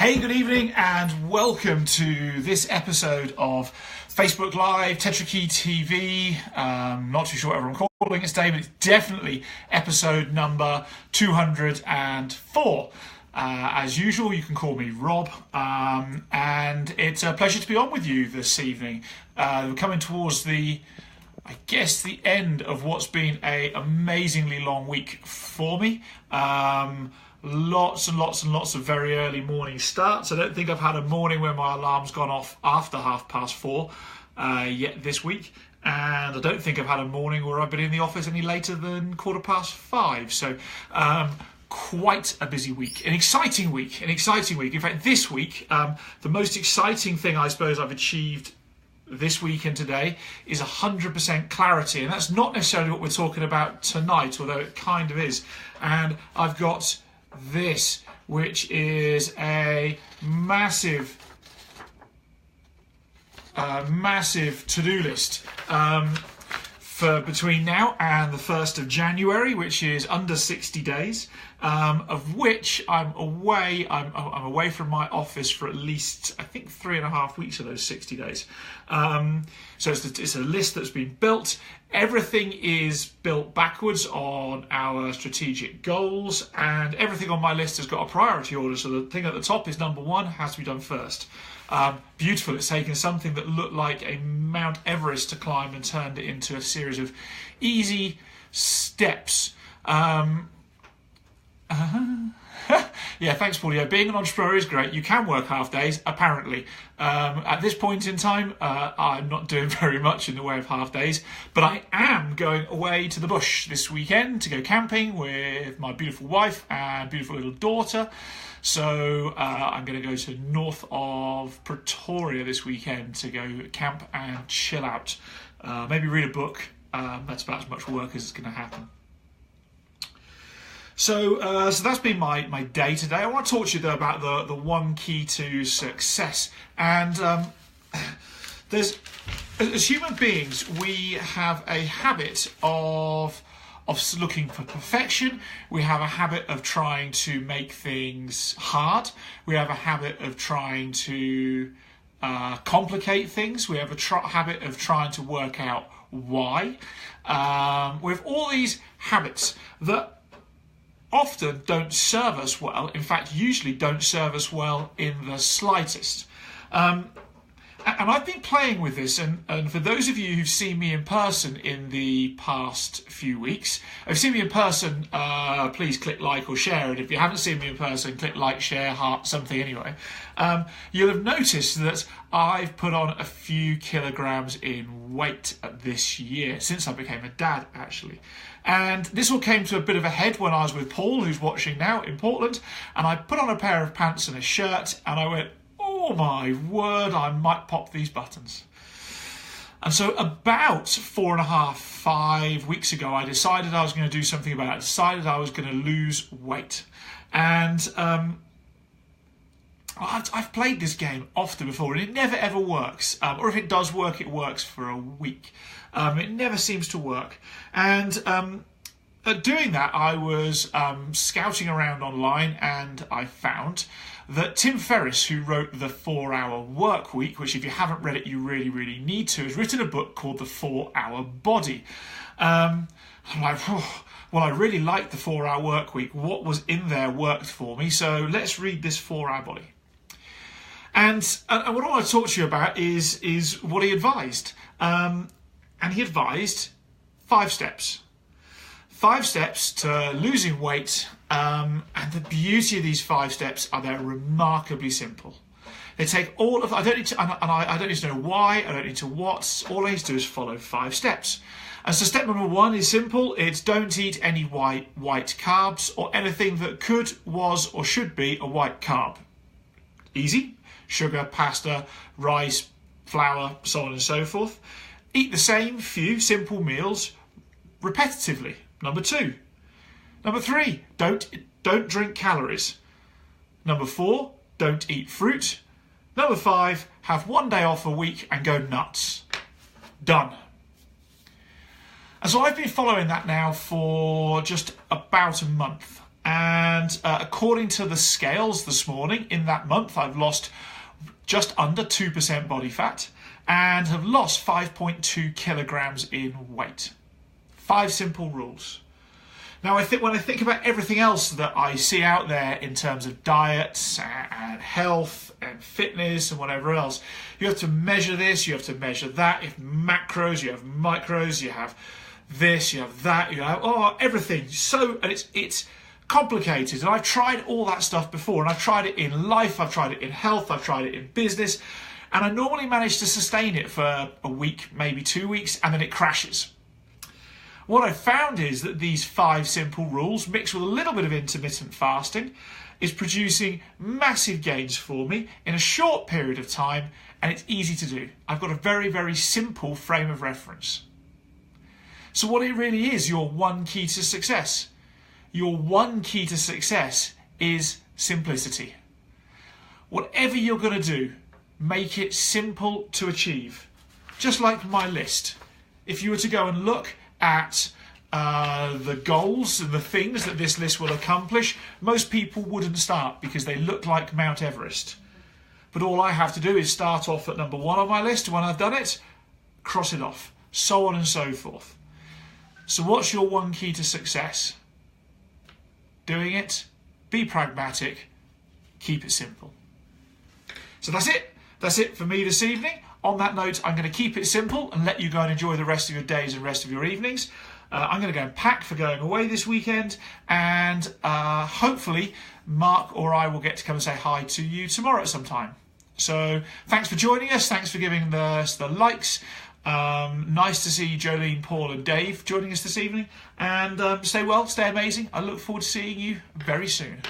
Hey, good evening and welcome to this episode of Facebook Live, Tetrakey TV. Not too sure whatever I'm calling it today, but it's definitely episode number 204. As usual, you can call me Rob, and it's a pleasure to be on with you this evening. We're coming towards the end of what's been an amazingly long week for me. Lots and lots of very early morning starts. I don't think I've had a morning where my alarm's gone off after 4:30 yet this week. And I don't think I've had a morning where I've been in the office any later than 5:15. So quite a busy week, an exciting week. In fact, this week, the most exciting thing I suppose I've achieved this week and today is 100% clarity. And that's not necessarily what we're talking about tonight, although it kind of is. And I've got this, which is a massive to-do list for between now and the 1st of January, which is under 60 days, of which I'm away. I'm away from my office for at least, I think, 3.5 weeks of those 60 days. So it's a list that's been built. Everything is built backwards on our strategic goals, and everything on my list has got a priority order. So the thing at the top is number one, has to be done first. Beautiful. It's taken something that looked like a Mount Everest to climb and turned it into a series of easy steps. Yeah, thanks, Paul. Yeah, being an entrepreneur is great. You can work half days, apparently. At this point in time, I'm not doing very much in the way of half days, but I am going away to the bush this weekend to go camping with my beautiful wife and beautiful little daughter. So I'm going to go to north of Pretoria this weekend to go camp and chill out. Maybe read a book. That's about as much work as it's going to happen. So that's been my day today. I want to talk to you though about the one key to success. And as human beings, we have a habit of looking for perfection. We have a habit of trying to make things hard. We have a habit of trying to complicate things. We have a habit of trying to work out why. We have all these habits that often don't serve us well, in fact usually don't serve us well in the slightest. And I've been playing with this, and for those of you who've seen me in person in the past few weeks, if you've seen me in person, please click like or share, and if you haven't seen me in person, click like, share, heart, something anyway. You'll have noticed that I've put on a few kilograms in weight this year, since I became a dad actually. And this all came to a bit of a head when I was with Paul, who's watching now in Portland, and I put on a pair of pants and a shirt, and I went, oh my word, I might pop these buttons. And so about 4.5 weeks ago, I decided I was going to do something about it. I decided I was going to lose weight. And I've played this game often before, and it never ever works. Or if it does work, it works for a week. It never seems to work. And doing that, I was scouting around online, and I found that Tim Ferriss, who wrote The 4-Hour Work Week, which if you haven't read it, you really need to, has written a book called The 4-Hour Body. I'm like, well, I really liked The 4-Hour Work Week. What was in there worked for me, so let's read this 4-Hour Body. And what I want to talk to you about is what he advised. And he advised 5 steps. 5 steps to losing weight, and the beauty of these 5 steps are they're remarkably simple. They take all of, I don't need to know why, I don't need to what, all I need to do is follow 5 steps. And so step number 1 is simple, it's don't eat any white carbs or anything that could, was or should be a white carb. Easy, sugar, pasta, rice, flour, so on and so forth. Eat the same few simple meals repetitively. Number 2. Number 3, don't drink calories. Number 4, don't eat fruit. Number 5, have 1 day off a week and go nuts. Done. And so I've been following that now for just about a month. And according to the scales this morning, in that month, I've lost just under 2% body fat and have lost 5.2 kilograms in weight. 5 simple rules. Now, when I think about everything else that I see out there in terms of diets and health and fitness and whatever else, you have to measure this, you have to measure that. You have macros, you have micros, you have this, you have that, you have everything. And it's complicated. And I've tried all that stuff before, and I've tried it in life, I've tried it in health, I've tried it in business, and I normally manage to sustain it for a week, maybe 2 weeks, and then it crashes. What I've found is that these 5 simple rules, mixed with a little bit of intermittent fasting, is producing massive gains for me in a short period of time, and it's easy to do. I've got a very, very simple frame of reference. So what it really is, your one key to success. Your one key to success is simplicity. Whatever you're going to do, make it simple to achieve. Just like my list. If you were to go and look at the goals and the things that this list will accomplish, most people wouldn't start because they look like Mount Everest. But all I have to do is start off at number 1 on my list. When I've done it, cross it off, so on and so forth. So what's your one key to success? Doing it, be pragmatic, keep it simple. So that's it. That's it for me this evening. On that note, I'm going to keep it simple and let you go and enjoy the rest of your days and rest of your evenings. I'm going to go and pack for going away this weekend, and hopefully Mark or I will get to come and say hi to you tomorrow at some time. So thanks for joining us. Thanks for giving us the likes. Nice to see Jolene, Paul and Dave joining us this evening. And stay well, stay amazing. I look forward to seeing you very soon.